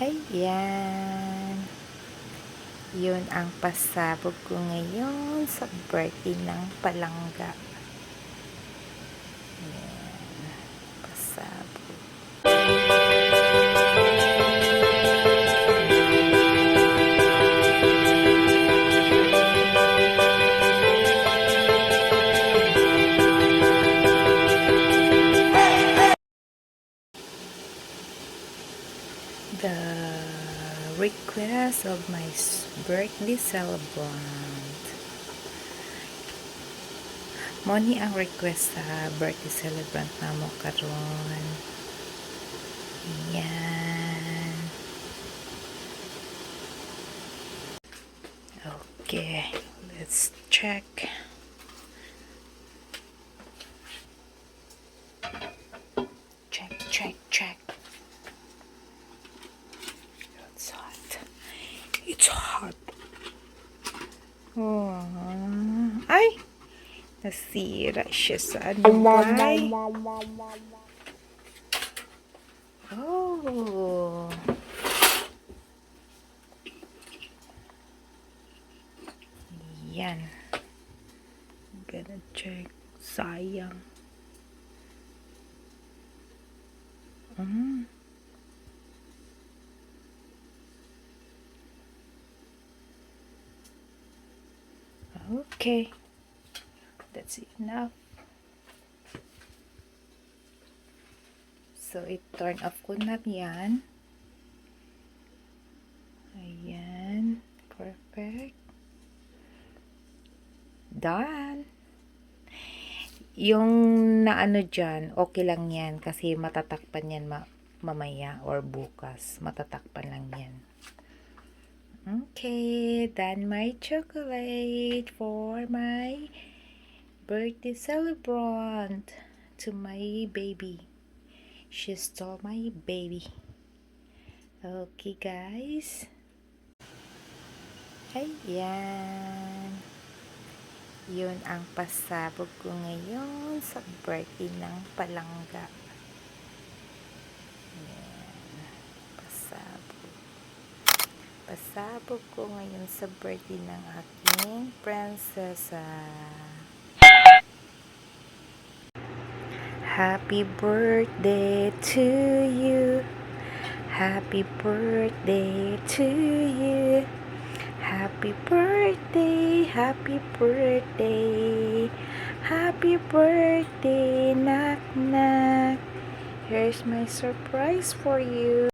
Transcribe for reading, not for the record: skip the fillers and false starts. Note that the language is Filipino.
Ayan. Yun ang pasabog ko ngayon sa birthday ng palangga. Ayan. Pasabog. The request of my birthday celebrant. Moni ang request sa birthday celebrant namo karon. Ayan. Okay, let's check. Check. It's hot. It's hot. Oh. Ay! Nasira siya sa Dubai. Oh. Yan. Gonna check. Sayang. Okay. That's enough. So, i-turn off ko na yan. Ayan. Perfect. Done. Yung naano dyan, okay lang yan. Kasi matatakpan yan mamaya or bukas. Matatakpan lang yan. Okay. Done my chocolate for my birthday celebrant to my baby. She stole my baby. Okay, guys. Ayan. Yun ang pasabog ko ngayon sa birthday ng palangga. Ayan. Pasabog ko ngayon sa birthday ng aking prinsesa. Happy birthday to you. Happy birthday to you. Happy birthday, happy birthday. Happy birthday, knock knock. Here's my surprise for you.